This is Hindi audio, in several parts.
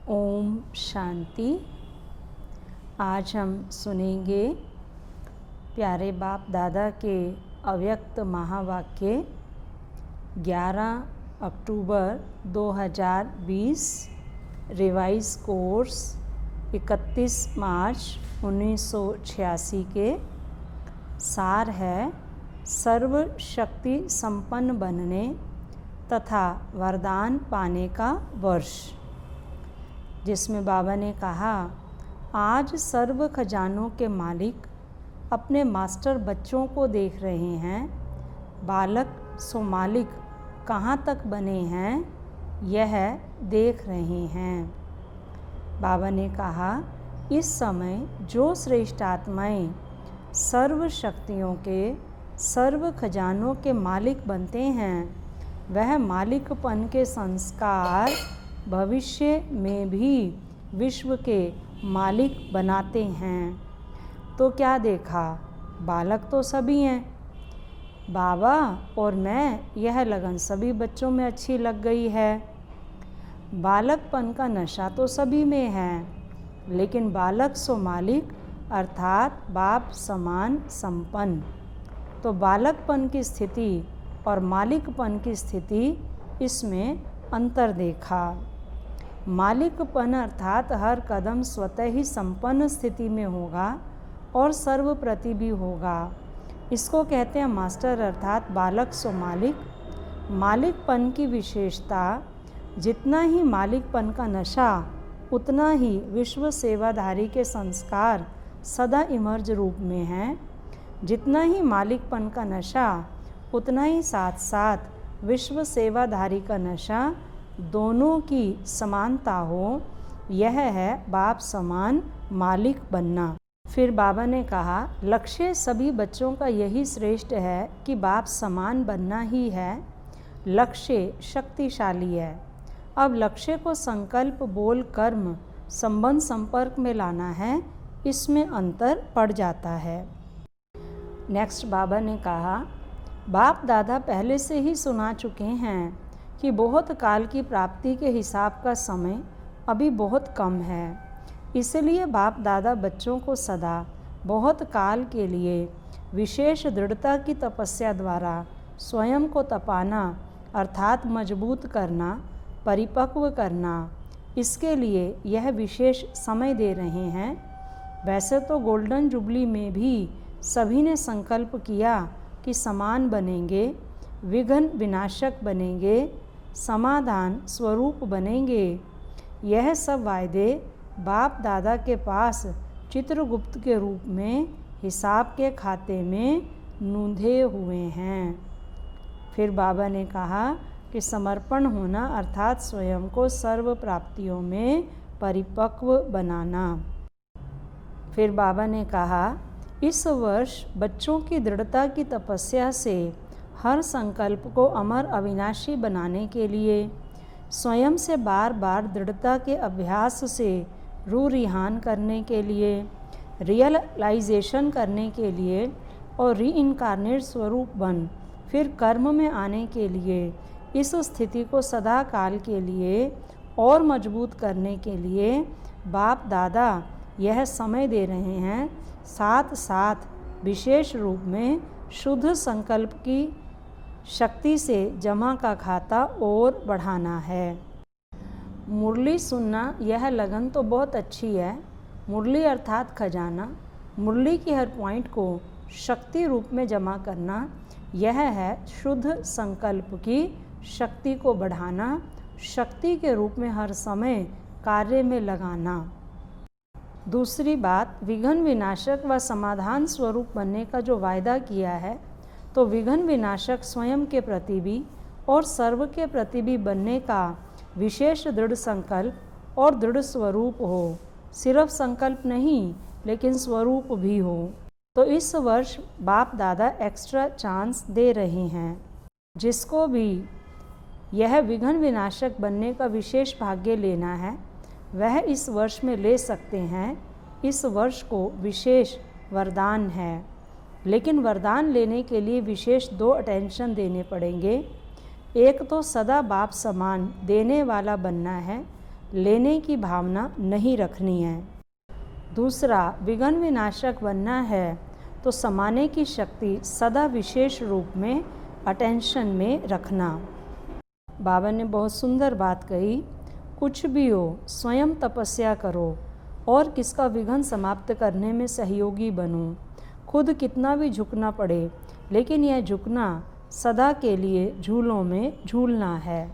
ओम शांति। आज हम सुनेंगे प्यारे बाप दादा के अव्यक्त महावाक्य 11 अक्टूबर 2020, रिवाइज कोर्स 31 मार्च 1986 के। सार है सर्व शक्ति संपन्न बनने तथा वरदान पाने का वर्ष, जिसमें बाबा ने कहा, आज सर्व खजानों के मालिक अपने मास्टर बच्चों को देख रहे हैं। बालक सो मालिक कहाँ तक बने हैं यह देख रहे हैं। बाबा ने कहा, इस समय जो श्रेष्ठ आत्माएं सर्व शक्तियों के सर्व खजानों के मालिक बनते हैं, वह मालिकपन के संस्कार भविष्य में भी विश्व के मालिक बनाते हैं। तो क्या देखा, बालक तो सभी हैं। बाबा और मैं, यह लगन सभी बच्चों में अच्छी लग गई है। बालकपन का नशा तो सभी में है, लेकिन बालक सो मालिक अर्थात बाप समान संपन्न। तो बालकपन की स्थिति और मालिकपन की स्थिति, इसमें अंतर देखा। मालिकपन अर्थात हर कदम स्वतः ही संपन्न स्थिति में होगा और सर्वप्रति भी होगा। इसको कहते हैं मास्टर अर्थात बालक सो मालिक। मालिकपन की विशेषता, जितना ही मालिकपन का नशा, उतना ही विश्व सेवाधारी के संस्कार सदा इमर्ज रूप में हैं। जितना ही मालिकपन का नशा, उतना ही साथ साथ विश्व सेवाधारी का नशा, दोनों की समानता हो। यह है बाप समान मालिक बनना। फिर बाबा ने कहा, लक्ष्य सभी बच्चों का यही श्रेष्ठ है कि बाप समान बनना ही है। लक्ष्य शक्तिशाली है। अब लक्ष्य को संकल्प, बोल, कर्म, संबंध, संपर्क में लाना है, इसमें अंतर पड़ जाता है। नेक्स्ट बाबा ने कहा, बाप दादा पहले से ही सुना चुके हैं कि बहुत काल की प्राप्ति के हिसाब का समय अभी बहुत कम है। इसलिए बाप दादा बच्चों को सदा बहुत काल के लिए विशेष दृढ़ता की तपस्या द्वारा स्वयं को तपाना अर्थात मजबूत करना, परिपक्व करना, इसके लिए यह विशेष समय दे रहे हैं। वैसे तो गोल्डन जुबली में भी सभी ने संकल्प किया कि समान बनेंगे, विघ्न विनाशक बनेंगे, समाधान स्वरूप बनेंगे। यह सब वायदे बाप दादा के पास चित्रगुप्त के रूप में हिसाब के खाते में नूंधे हुए हैं। फिर बाबा ने कहा कि समर्पण होना अर्थात स्वयं को सर्व प्राप्तियों में परिपक्व बनाना। फिर बाबा ने कहा, इस वर्ष बच्चों की दृढ़ता की तपस्या से हर संकल्प को अमर अविनाशी बनाने के लिए, स्वयं से बार बार दृढ़ता के अभ्यास से रूह रिहान करने के लिए, रियलाइजेशन करने के लिए और रीइनकार्नेट स्वरूप बन फिर कर्म में आने के लिए, इस स्थिति को सदा काल के लिए और मजबूत करने के लिए बाप दादा यह समय दे रहे हैं। साथ साथ विशेष रूप में शुद्ध संकल्प की शक्ति से जमा का खाता और बढ़ाना है। मुरली सुनना, यह लगन तो बहुत अच्छी है। मुरली अर्थात खजाना, मुरली की हर पॉइंट को शक्ति रूप में जमा करना, यह है शुद्ध संकल्प की शक्ति को बढ़ाना, शक्ति के रूप में हर समय कार्य में लगाना। दूसरी बात, विघ्न विनाशक व समाधान स्वरूप बनने का जो वायदा किया है, तो विघ्न विनाशक स्वयं के प्रति भी और सर्व के प्रति भी बनने का विशेष दृढ़ संकल्प और दृढ़ स्वरूप हो। सिर्फ संकल्प नहीं, लेकिन स्वरूप भी हो। तो इस वर्ष बाप दादा एक्स्ट्रा चांस दे रहे हैं। जिसको भी यह विघ्न विनाशक बनने का विशेष भाग्य लेना है, वह इस वर्ष में ले सकते हैं। इस वर्ष को विशेष वरदान है, लेकिन वरदान लेने के लिए विशेष 2 अटेंशन देने पड़ेंगे। एक तो सदा बाप समान देने वाला बनना है, लेने की भावना नहीं रखनी है। दूसरा, विघ्न विनाशक बनना है तो समाने की शक्ति सदा विशेष रूप में अटेंशन में रखना। बाबा ने बहुत सुंदर बात कही, कुछ भी हो स्वयं तपस्या करो और किसका विघ्न समाप्त करने में सहयोगी बनो। खुद कितना भी झुकना पड़े, लेकिन यह झुकना सदा के लिए झूलों में झूलना है।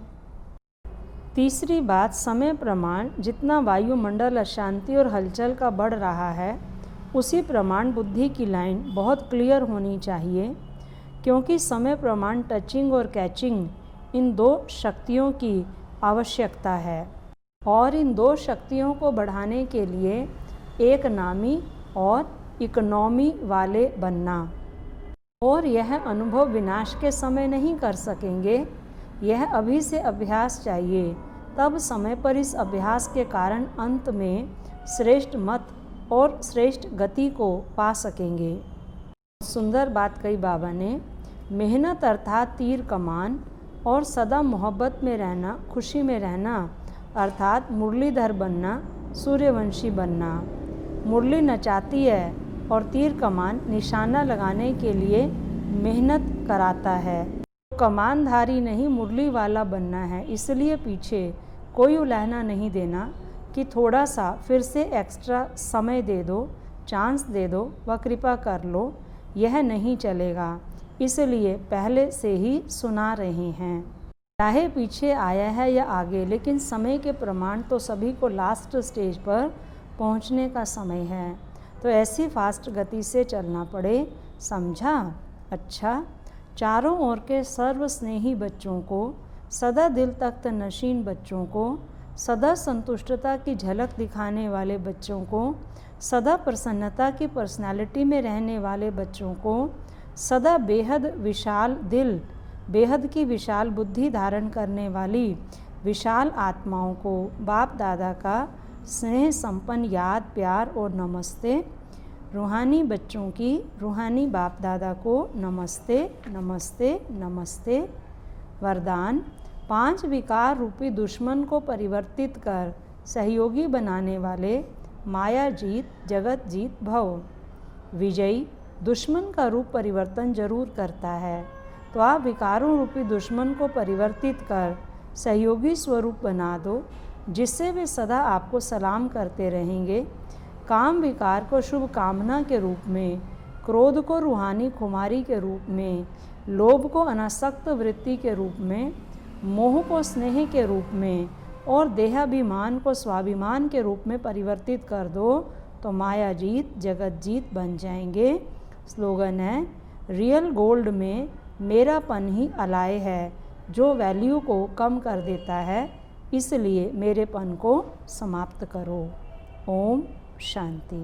तीसरी बात, समय प्रमाण जितना वायुमंडल अशांति और हलचल का बढ़ रहा है, उसी प्रमाण बुद्धि की लाइन बहुत क्लियर होनी चाहिए, क्योंकि समय प्रमाण टचिंग और कैचिंग इन दो शक्तियों की आवश्यकता है और इन दो शक्तियों को बढ़ाने के लिए एक नामी और इकोनॉमी वाले बनना। और यह अनुभव विनाश के समय नहीं कर सकेंगे, यह अभी से अभ्यास चाहिए, तब समय पर इस अभ्यास के कारण अंत में श्रेष्ठ मत और श्रेष्ठ गति को पा सकेंगे। सुंदर बात कही बाबा ने, मेहनत अर्थात तीर कमान और सदा मोहब्बत में रहना, खुशी में रहना अर्थात मुरलीधर बनना, सूर्यवंशी बनना। मुरली नचाती है और तीर कमान निशाना लगाने के लिए मेहनत कराता है। कमानधारी नहीं मुरली वाला बनना है, इसलिए पीछे कोई उलहना नहीं देना कि थोड़ा सा फिर से एक्स्ट्रा समय दे दो, चांस दे दो व कृपा कर लो, यह नहीं चलेगा। इसलिए पहले से ही सुना रहे हैं, चाहे पीछे आया है या आगे, लेकिन समय के प्रमाण तो सभी को लास्ट स्टेज पर पहुंचने का समय है, तो ऐसी फास्ट गति से चलना पड़े। समझा? अच्छा, चारों ओर के सर्व स्नेही बच्चों को, सदा दिल तख्त नशीन बच्चों को, सदा संतुष्टता की झलक दिखाने वाले बच्चों को, सदा प्रसन्नता की पर्सनालिटी में रहने वाले बच्चों को, सदा बेहद विशाल दिल, बेहद की विशाल बुद्धि धारण करने वाली विशाल आत्माओं को बाप दादा का स्नेह संपन्न याद, प्यार और नमस्ते। रूहानी बच्चों की रूहानी बाप दादा को नमस्ते नमस्ते नमस्ते। वरदान, 5 विकार रूपी दुश्मन को परिवर्तित कर सहयोगी बनाने वाले माया जीत जगत जीत भव। विजयी दुश्मन का रूप परिवर्तन जरूर करता है, तो आप विकारों रूपी दुश्मन को परिवर्तित कर सहयोगी स्वरूप बना दो, जिससे वे सदा आपको सलाम करते रहेंगे। काम विकार को शुभ कामना के रूप में, क्रोध को रूहानी खुमारी के रूप में, लोभ को अनासक्त वृत्ति के रूप में, मोह को स्नेह के रूप में और देहाभिमान को स्वाभिमान के रूप में परिवर्तित कर दो, तो माया जीत जगत जीत बन जाएंगे। स्लोगन है, रियल गोल्ड में मेरापन ही अलाय है, जो वैल्यू को कम कर देता है, इसलिए मेरेपन को समाप्त करो। ओम शांति।